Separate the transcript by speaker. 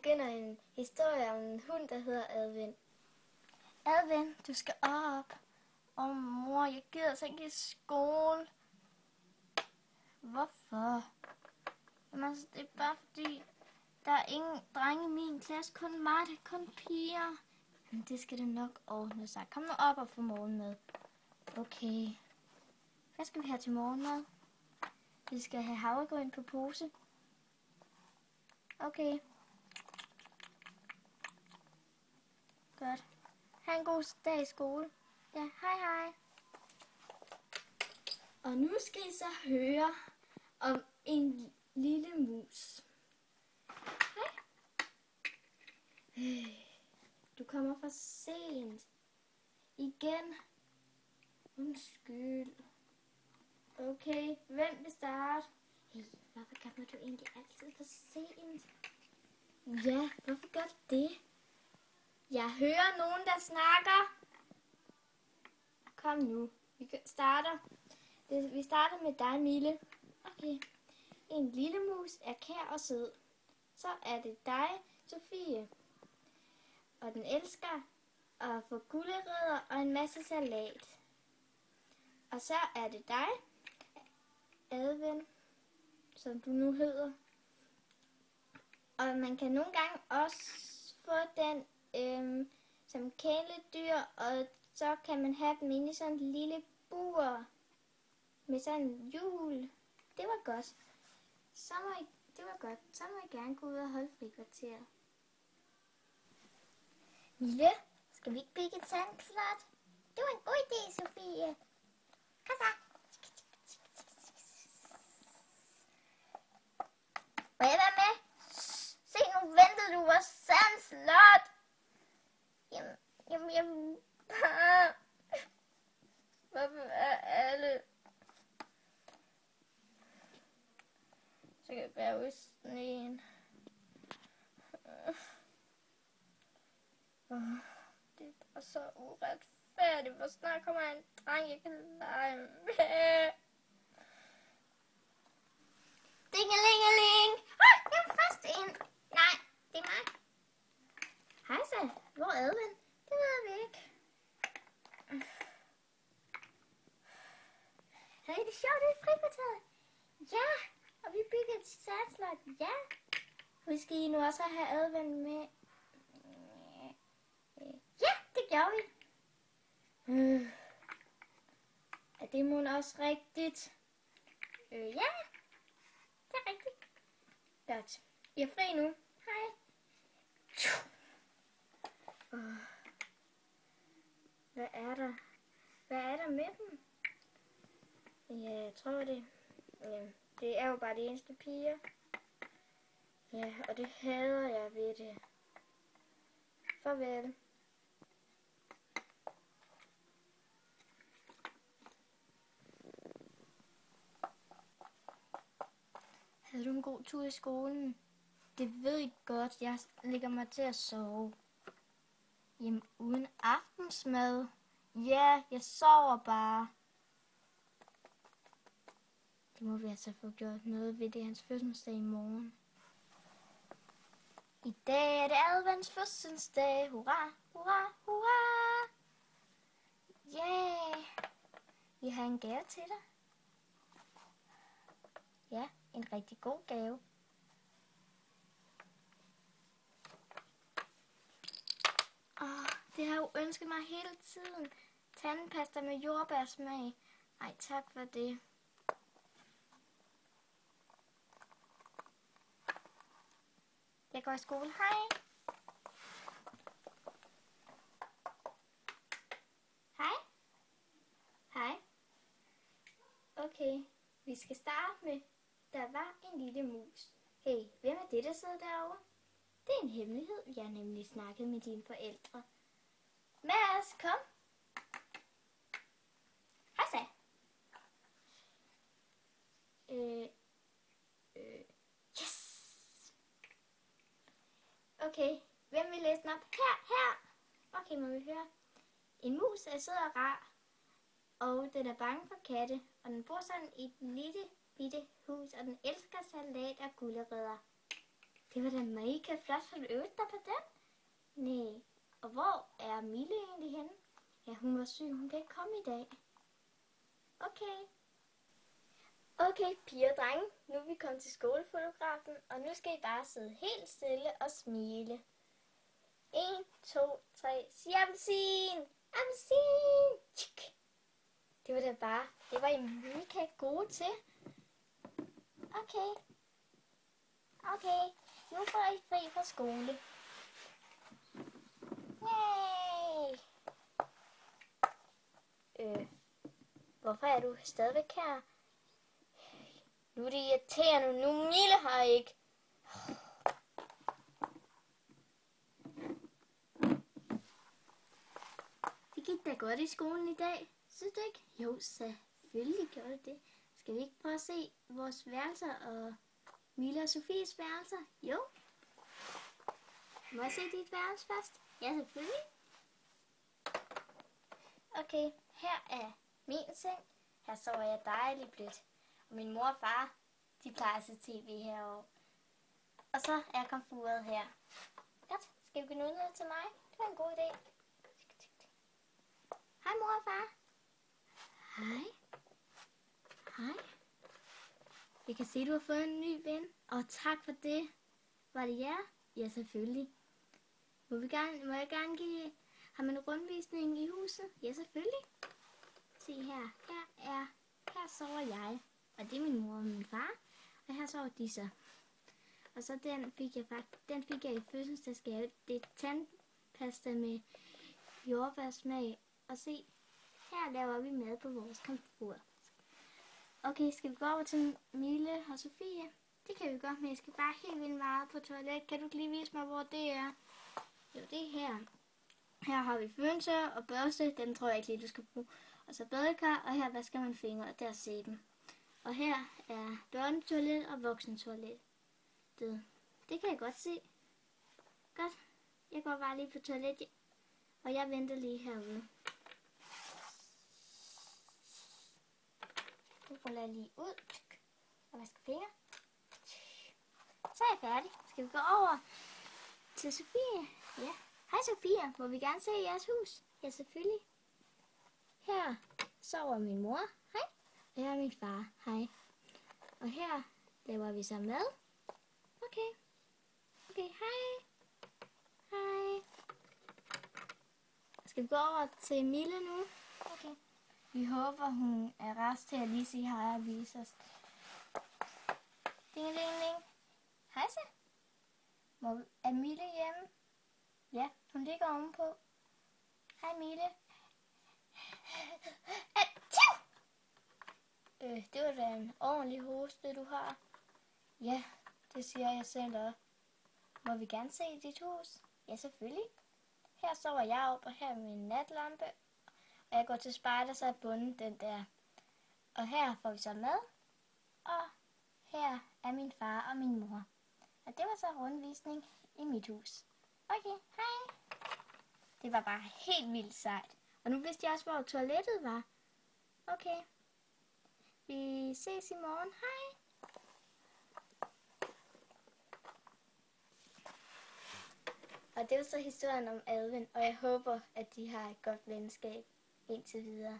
Speaker 1: begynder en historie om en hund, der hedder Advent. Advent, du skal op. Mor, jeg gider så ikke i skole. Hvorfor? Jamen, altså, det er bare fordi, der er ingen drenge i min klasse, kun mig, det er kun piger. Men det skal det nok ordne sig. Kom nu op og få morgenmad. Okay. Hvad skal vi have til morgenmad? Vi skal have havregryn på pose. Okay. Godt. Ha' en god dag i skole. Ja, hej hej. Og nu skal I så høre om en lille mus. Hej. Du kommer for sent. Igen. Undskyld. Okay, hvem vil starte? Hey, hvorfor kommer du egentlig altid for sent? Ja, hvorfor gør du det? Jeg hører nogen, der snakker. Kom nu, vi starter. Vi starter med dig, Mille. Okay. En lille mus er kær og sød. Så er det dig, Sofie. Og den elsker at få gulerødder og en masse salat. Og så er det dig, Advent, som du nu hedder. Og man kan nogle gange også få den som kæledyr, og så kan man have dem inde i sådan et lille bur med sådan en hjul. Det var godt. Det var godt. Så må jeg gerne gå ud og holde frikvarter. Mille, skal vi ikke bygge et sandslot? Det var en god idé, Sofie. Kom så. Må jeg være med? Se, nu ventede du vores sandslot. Jamen. Hvorfor er alle så kan jeg være ude i sneen. Det er bare så uretfærdigt, hvor snart kommer en dreng, jeg kan lege med. Dingelingeling! Jeg er først ind. Nej, det er mig. Hej så, hvor er Advent? Det ved vi ikke. Hey, det er sjovt, det er frikvarteret. Ja, og vi bygger et sandslot. Ja. Skal I nu også have Advent med? Ja, det gjorde vi. Er det mon også rigtigt? Ja, det er rigtigt. Godt. I er fri nu. Hej. Hvad er der? Hvad er der med dem? Ja, jeg tror det. Det er jo bare de eneste piger. Ja, og det hader jeg ved det. Farvel. Havde du en god tur i skolen? Det ved I godt, jeg lægger mig til at sove. Jamen, uden aftensmad? Ja, jeg sover bare. Det må vi altså få gjort noget ved, det er hans fødselsdag i morgen. I dag er det Advents fødselsdag. Hurra, hurra, hurra. Yeah. Vi har en gave til dig. Ja, en rigtig god gave. Det har jeg jo ønsket mig hele tiden. Tandpasta med jordbærsmag. Ej, tak for det. Jeg går i skole. Hej. Hej. Hej. Okay, vi skal starte med, der var en lille mus. Hey, hvem er det, der sidder derovre? Det er en hemmelighed. Jeg har nemlig snakket med dine forældre. Mads, kom. Hej så. Yes. Okay, hvem vil læse den op? Her. Okay, må vi høre. En mus er sød og rar, og den er bange for katte, og den bor sådan i et lille bitte hus, og den elsker salat og gulerødder. Det var da mega flot. Har du øvet dig på den? Nej. Og hvor er Mille egentlig henne? Ja, hun var syg. Hun kan ikke komme i dag. Okay. Okay, piger og drenge. Nu er vi kommet til skolefotografen, og nu skal I bare sidde helt stille og smile. 1, 2, 3. Sig appelsin! Appelsin! Tjik. Det var da bare. Det var I mega gode til. Okay. Okay. Nu får I fri fra skole. Yay! Hvorfor er du stadigvæk her? Nu er det irriterende. Nu Mille her ikke. Det gik da godt i skolen i dag. Synes du ikke? Jo, selvfølgelig gjorde det det. Skal vi ikke prøve at se vores værelser og Mille og Sofies værelser? Jo. Må jeg se dit værelse først? Ja, selvfølgelig. Okay, her er min seng. Her sover jeg dejligt blødt. Og min mor og far, de plejer at se tv herovre. Og så er komfuret her. Godt, skal vi gå ned til mig? Det var en god idé. Hej mor og far. Hej. Hej. Jeg kan se, du har fået en ny ven. Og tak for det. Var det jer? Ja, selvfølgelig. Må jeg gerne give ham en rundvisning i huset? Ja, selvfølgelig. Se her. Her sover jeg. Og det er min mor og min far. Og her sover de så. Og så den fik jeg i fødselsdagsgave. Det er tandpasta med jordbærsmag. Og se, her laver vi mad på vores komfur. Okay, skal vi gå over til Mille og Sofie? Det kan vi godt, men jeg skal bare helt vildt meget på toilet. Kan du ikke lige vise mig, hvor det er? Jo, det er her. Her har vi føntør og børste. Den tror jeg ikke lige, du skal bruge. Og så badekar, og her vasker man fingre, og der ser dem. Og her er børnetoilet og voksentoilet. Det kan jeg godt se. Godt. Jeg går bare lige på toilet, og jeg venter lige herude. Nu ruller jeg lige ud og vasker fingre. Så er jeg færdig. Skal vi gå over til Sofie? Ja. Hej Sofie, må vi gerne se jeres hus? Ja, selvfølgelig. Her sover min mor. Hej. Og her er min far. Hej. Og her laver vi så mad. Okay. Okay, hej. Hej. Skal vi gå over til Mille nu? Okay. Vi håber, hun er rask til at lige sige hej og vise os. Ding, ding, ding. Hej så. Er Mille hjemme? Ja, hun ligger ovenpå. Hej Mille. Det var da en ordentlig hoste, du har. Ja, det siger jeg selv også. Må vi gerne se dit hus? Ja, selvfølgelig. Her sover jeg op, og her er min natlampe. Og jeg går til spejder, så er bundet den der. Og her får vi så mad. Og her er min far og min mor. Og det var så rundvisning i mit hus. Okay, hej. Det var bare helt vildt sejt. Og nu vidste jeg også, hvor toilettet var. Okay. Vi ses i morgen. Hej. Og det var så historien om Advent, og jeg håber, at de har et godt venskab indtil videre.